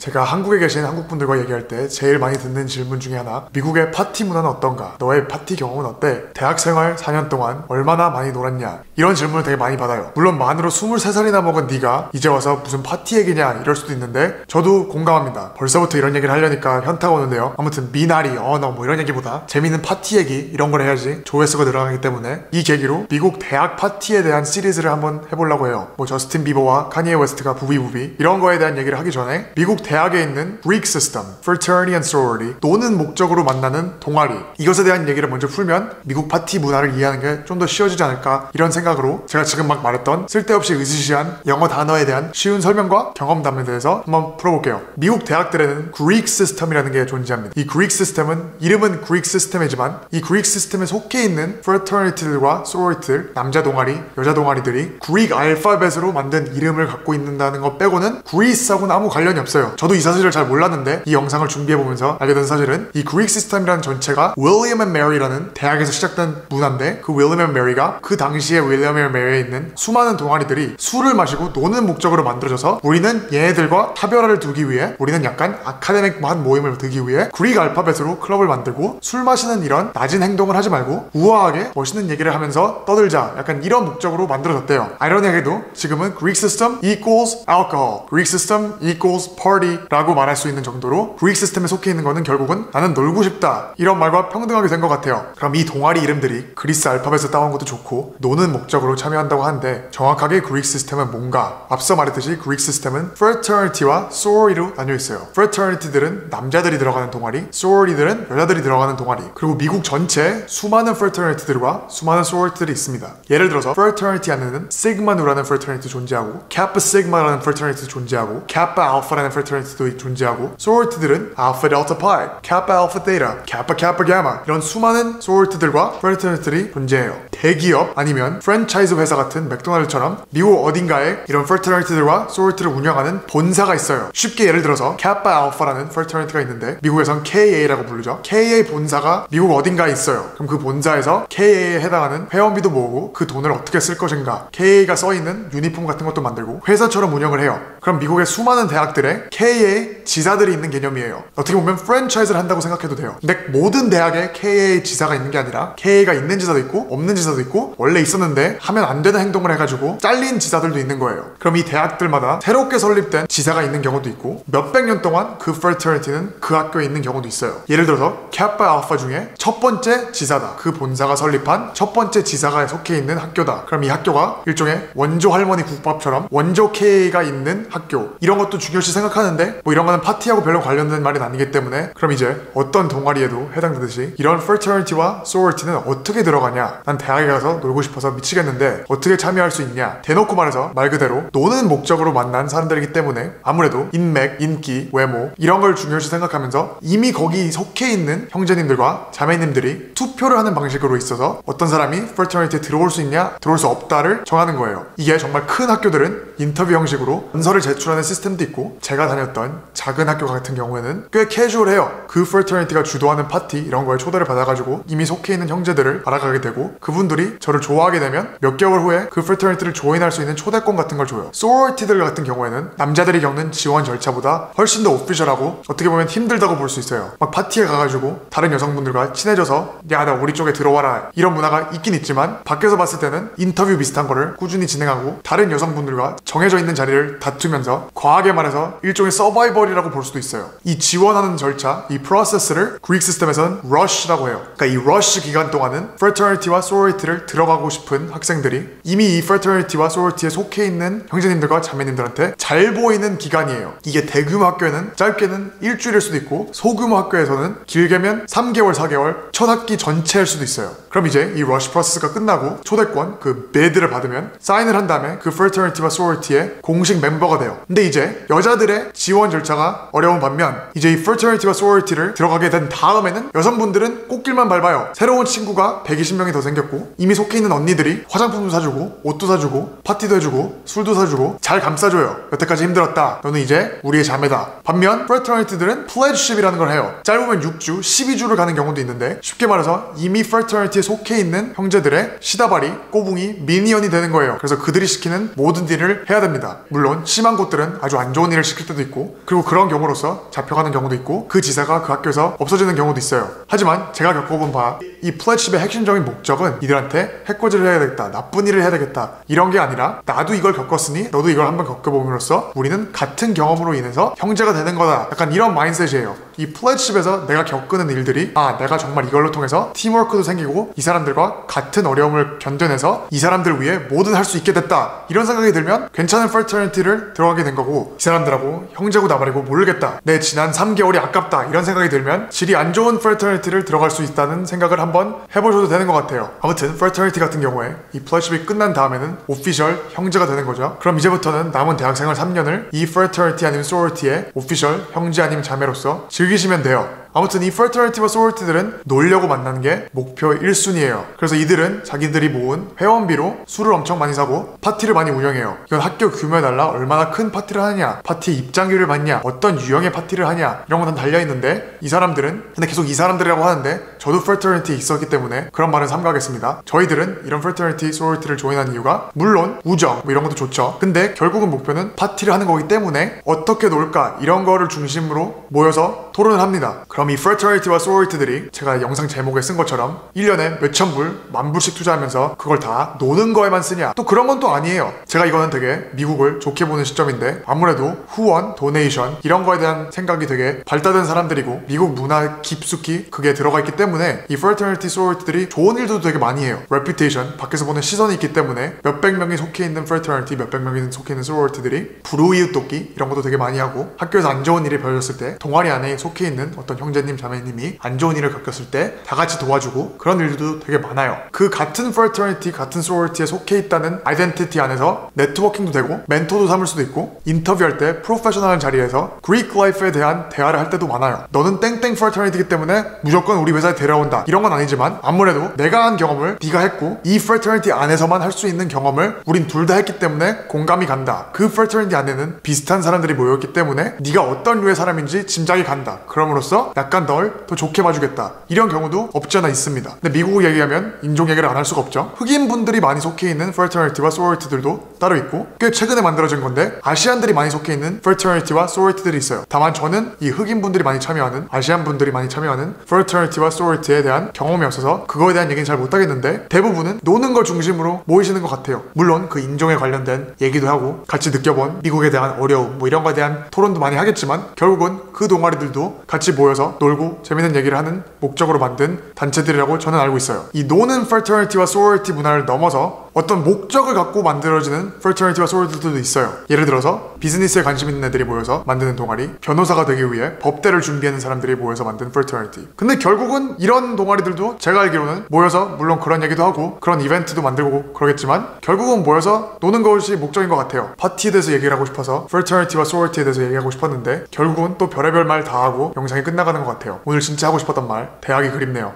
제가 한국에 계신 한국분들과 얘기할 때 제일 많이 듣는 질문 중에 하나, 미국의 파티 문화는 어떤가? 너의 파티 경험은 어때? 대학생활 4년 동안 얼마나 많이 놀았냐? 이런 질문을 되게 많이 받아요. 물론 만으로 23살이나 먹은 네가 이제 와서 무슨 파티 얘기냐 이럴 수도 있는데 저도 공감합니다. 벌써부터 이런 얘기를 하려니까 현타가 오는데요. 아무튼 미나리, 너 뭐 이런 얘기보다 재밌는 파티 얘기 이런 걸 해야지 조회수가 늘어나기 때문에 이 계기로 미국 대학 파티에 대한 시리즈를 한번 해보려고 해요. 뭐 저스틴 비버와 카니에 웨스트가 부비부비 이런 거에 대한 얘기를 하기 전에 미국 대학에 있는 Greek System, Fraternity and Sorority, 노는 목적으로 만나는 동아리, 이것에 대한 얘기를 먼저 풀면 미국 파티 문화를 이해하는 게 좀 더 쉬워지지 않을까 이런 생각으로 제가 지금 막 말했던 쓸데없이 으스시한 영어 단어에 대한 쉬운 설명과 경험담에 대해서 한번 풀어볼게요. 미국 대학들에는 Greek System이라는 게 존재합니다. 이 Greek System은 이름은 Greek System이지만 이 Greek System에 속해 있는 Fraternity들과 Sorority들, 남자 동아리, 여자 동아리들이 Greek 알파벳으로 만든 이름을 갖고 있는다는 것 빼고는 Greece하고는 아무 관련이 없어요. 저도 이 사실을 잘 몰랐는데 이 영상을 준비해보면서 알게 된 사실은 이 Greek System이라는 전체가 William and Mary라는 대학에서 시작된 문화인데, 그 William and Mary가 그 당시에 William and Mary에 있는 수많은 동아리들이 술을 마시고 노는 목적으로 만들어져서 우리는 얘네들과 차별화를 두기 위해, 우리는 약간 아카데믹한 모임을 두기 위해 그릭 알파벳으로 클럽을 만들고 술 마시는 이런 낮은 행동을 하지 말고 우아하게 멋있는 얘기를 하면서 떠들자, 약간 이런 목적으로 만들어졌대요. 아이러니하게도 지금은 Greek System equals alcohol, Greek System equals party 라고 말할 수 있는 정도로 Greek System에 속해 있는 거는 결국은 나는 놀고 싶다 이런 말과 평등하게 된 것 같아요. 그럼 이 동아리 이름들이 그리스 알파벳을 따온 것도 좋고 노는 목적으로 참여한다고 하는데, 정확하게 Greek System은 뭔가? 앞서 말했듯이 Greek System은 Fraternity와 Sorority로 나뉘어 있어요. Fraternity들은 남자들이 들어가는 동아리, Sorority들은 여자들이 들어가는 동아리, 그리고 미국 전체에 수많은 Fraternity들과 수많은 Sorority들이 있습니다. 예를 들어서 Fraternity 안에는 Sigma Nu라는 Fraternity 존재하고, Kappa Sigma라는 Fraternity 존재하고, Kappa Alpha라는 Fraternity도 존재하고, Sorority들은 Alpha Delta Pi, Kappa Alpha Theta, Kappa Kappa Gamma 이런 수많은 Sorority들과 Fraternity들이 존재해요. 대기업 아니면 프랜차이즈 회사 같은 맥도날드처럼 미국 어딘가에 이런 Fraternity들과 Sorority를 운영하는 본사가 있어요. 쉽게 예를 들어서 Kappa Alpha라는 Fraternity가 있는데 미국에선 KA라고 부르죠. KA 본사가 미국 어딘가에 있어요. 그럼 그 본사에서 KA에 해당하는 회원비도 모으고 그 돈을 어떻게 쓸 것인가, KA가 써있는 유니폼 같은 것도 만들고 회사처럼 운영을 해요. 그럼 미국의 수많은 대학들에 KA 지사들이 있는 개념이에요. 어떻게 보면 프랜차이즈를 한다고 생각해도 돼요. 근데 모든 대학에 KA 지사가 있는 게 아니라 KA가 있는 지사도 있고 없는 지사도 있고 원래 있었는데 하면 안 되는 행동을 해가지고 잘린 지사들도 있는 거예요. 그럼 이 대학들마다 새롭게 설립된 지사가 있는 경우도 있고 몇백 년 동안 그 프래터니티는 그 학교에 있는 경우도 있어요. 예를 들어서 Kappa Alpha 중에 첫 번째 지사다, 그 본사가 설립한 첫 번째 지사가 속해 있는 학교다. 그럼 이 학교가 일종의 원조 할머니 국밥처럼 원조 KA가 있는 학교, 이런 것도 중요시 생각하는데 뭐 이런 거는 파티하고 별로 관련된 말은 아니기 때문에, 그럼 이제 어떤 동아리에도 해당되듯이 이런 Fraternity와 Sorority는 어떻게 들어가냐, 난 대학에 가서 놀고 싶어서 미치겠는데 어떻게 참여할 수 있냐, 대놓고 말해서 말 그대로 노는 목적으로 만난 사람들이기 때문에 아무래도 인맥, 인기, 외모 이런 걸 중요시 생각하면서 이미 거기 속해 있는 형제님들과 자매님들이 투표를 하는 방식으로 있어서 어떤 사람이 Fraternity에 들어올 수 있냐 들어올 수 없다를 정하는 거예요. 이게 정말 큰 학교들은 인터뷰 형식으로 문서를 제출하는 시스템도 있고, 제가 다녔던 작은 학교 같은 경우에는 꽤 캐주얼해요. 그 Fraternity가 주도하는 파티 이런 거에 초대를 받아가지고 이미 속해 있는 형제들을 알아가게 되고, 그분들이 저를 좋아하게 되면 몇 개월 후에 그 Fraternity를 조인할 수 있는 초대권 같은 걸 줘요. Sorority들 같은 경우에는 남자들이 겪는 지원 절차보다 훨씬 더 오피셜하고 어떻게 보면 힘들다고 볼 수 있어요. 막 파티에 가가지고 다른 여성분들과 친해져서 야 나 우리 쪽에 들어와라 이런 문화가 있긴 있지만, 밖에서 봤을 때는 인터뷰 비슷한 거를 꾸준히 진행하고 다른 여성분들과 정해져 있는 자리를 다투면서 과하게 말해서 일종의 서바이벌이라고 볼 수도 있어요. 이 지원하는 절차, 이 프로세스를 그릭 시스템에서는 rush라고 해요. 그러니까 이 rush 기간 동안은 Fraternity와 Sorority를 들어가고 싶은 학생들이 이미 이 Fraternity와 Sorority에 속해 있는 형제님들과 자매님들한테 잘 보이는 기간이에요. 이게 대규모 학교에는 짧게는 일주일일 수도 있고, 소규모 학교에서는 길게면 3개월, 4개월, 첫 학기 전체일 수도 있어요. 그럼 이제 이 rush 프로세스가 끝나고 초대권, 그 bid를 받으면 사인을 한 다음에 그 Fraternity와 Sorority의 공식 멤버가 돼요. 근데 이제 여자들의 지원 절차가 어려운 반면, 이제 이 Fraternity와 Sorority를 들어가게 된 다음에는 여성분들은 꽃길만 밟아요. 새로운 친구가 120명이 더 생겼고 되고 이미 속해 있는 언니들이 화장품도 사주고 옷도 사주고 파티도 해주고 술도 사주고 잘 감싸줘요. 여태까지 힘들었다. 너는 이제 우리의 자매다. 반면 프래터니티들은 플래지십이라는 걸 해요. 짧으면 6주, 12주를 가는 경우도 있는데 쉽게 말해서 이미 프래터니티에 속해 있는 형제들의 시다바리, 꼬붕이, 미니언이 되는 거예요. 그래서 그들이 시키는 모든 딜을 해야 됩니다. 물론 심한 곳들은 아주 안 좋은 일을 시킬 때도 있고 그리고 그런 경우로서 잡혀가는 경우도 있고 그 지사가 그 학교에서 없어지는 경우도 있어요. 하지만 제가 겪어본 바 이 플래지십의 핵심적인 목적은 이들한테 해코지를 해야 되겠다, 나쁜 일을 해야 되겠다 이런 게 아니라 나도 이걸 겪었으니 너도 이걸 한번 겪어봄으로써 우리는 같은 경험으로 인해서 형제가 되는 거다. 약간 이런 마인드셋이에요. 이 플래지십에서 내가 겪는 일들이 내가 정말 이걸로 통해서 팀워크도 생기고 이 사람들과 같은 어려움을 견뎌내서 이 사람들 위해 뭐든 할 수 있게 됐다. 이런 생각이 들면 괜찮은 프래터니티를 들어가게 된 거고 이 사람들하고 형제고 나발이고 모르겠다. 내 지난 3개월이 아깝다. 이런 생각이 들면 질이 안 좋은 프래터니티를 들어갈 수 있다는 생각을 한번 해보셔도 되는 것 같아요. 아무튼 프래터니티 같은 경우에 이 플래지십이 끝난 다음에는 오피셜 형제가 되는 거죠. 그럼 이제부터는 남은 대학생활 3년을 이 프래터니티 아니면 소로티의 오피셜 형제 아니면 자매로서 즐기시면 돼요. 아무튼 이 프래터니티와 소로티들은 놀려고 만나는 게 목표 1순위예요. 그래서 이들은 자기들이 모은 회원비로 술을 엄청 많이 사고 파티를 많이 운영해요. 이건 학교 규모에 따라 얼마나 큰 파티를 하느냐, 파티 입장료를 받냐, 어떤 유형의 파티를 하냐 이런 건 다 달려있는데 이 사람들은 근데 계속 이 사람들이라고 하는데 저도 프래터니티에 있었기 때문에 그런 말은 삼가하겠습니다. 저희들은 이런 프래터니티, 소로티를 조인한 이유가 물론 우정 뭐 이런 것도 좋죠. 근데 결국은 목표는 파티를 하는 거기 때문에 어떻게 놀까 이런 거를 중심으로 모여서 토론을 합니다. 그럼 이 프래터니티와 소로티들이 제가 영상 제목에 쓴 것처럼 1년에 몇천 불, 만 불씩 투자하면서 그걸 다 노는 거에만 쓰냐? 또 그런 건 또 아니에요. 제가 이거는 되게 미국을 좋게 보는 시점인데 아무래도 후원, 도네이션 이런 거에 대한 생각이 되게 발달된 사람들이고 미국 문화에 깊숙이 그게 들어가 있기 때문에 이 프래터니티, 소로티들이 좋은 일도 되게 많이 해요. 레퓨테이션, 밖에서 보는 시선이 있기 때문에 몇백 명이 속해 있는 프래터니티, 몇백 명이 속해 있는 소로티들이 불우이웃 돕기 이런 것도 되게 많이 하고 학교에서 안 좋은 일이 벌어졌을 때 동아리 안에 속해 있는 어떤 형제님, 자매님이 안 좋은 일을 겪었을 때 다 같이 도와주고 그런 일들도 되게 많아요. 그 같은 프래터니티, 같은 소로티에 속해 있다는 아이덴티티 안에서 네트워킹도 되고 멘토도 삼을 수도 있고 인터뷰할 때 프로페셔널한 자리에서 그릭 라이프에 대한 대화를 할 때도 많아요. 너는 땡땡 프래터니티이기 때문에 무조건 우리 회사에 데려온다 이런 건 아니지만 아무래도 내가 한 경험을 네가 했고 이 프래터니티 안에서만 할 수 있는 경험을 우린 둘 다 했기 때문에 공감이 간다. 그 프래터니티 안에는 비슷한 사람들이 모였기 때문에 네가 어떤 류의 사람인지 짐작이 간다. 그럼으로써 약간 널 더 좋게 봐주겠다. 이런 경우도 없지 않아 있습니다. 근데 미국 얘기하면 인종 얘기를 안 할 수가 없죠. 흑인 분들이 많이 속해 있는 프래터니티와 소로티들도 따로 있고 꽤 최근에 만들어진 건데 아시안들이 많이 속해 있는 프래터니티와 소로티들이 있어요. 다만 저는 이 흑인 분들이 많이 참여하는 아시안 분들이 많이 참여하는 프래터니티와 소로티에 대한 경험이 없어서 그거에 대한 얘기는 잘 못하겠는데 대부분은 노는 걸 중심으로 모이시는 것 같아요. 물론 그 인종에 관련된 얘기도 하고 같이 느껴본 미국에 대한 어려움 뭐 이런 거에 대한 토론도 많이 하겠지만 결국은 그 동아리들도 같이 모여서 놀고 재밌는 얘기를 하는 목적으로 만든 단체들이라고 저는 알고 있어요. 이 노는 프래터니티와 소로티 문화를 넘어서 어떤 목적을 갖고 만들어지는 프래터니티와 소로티들도 있어요. 예를 들어서 비즈니스에 관심 있는 애들이 모여서 만드는 동아리, 변호사가 되기 위해 법대를 준비하는 사람들이 모여서 만든 프래터니티. 근데 결국은 이런 동아리들도 제가 알기로는 모여서 물론 그런 얘기도 하고 그런 이벤트도 만들고 그러겠지만 결국은 모여서 노는 것이 목적인 것 같아요. 파티에 대해서 얘기를 하고 싶어서 프래터니티와 소로티에 대해서 얘기하고 싶었는데 결국은 또 별의별 말 다 하고 영상이 끝나가는 것 같아요. 오늘 진짜 하고 싶었던 말, 대학이 그립네요.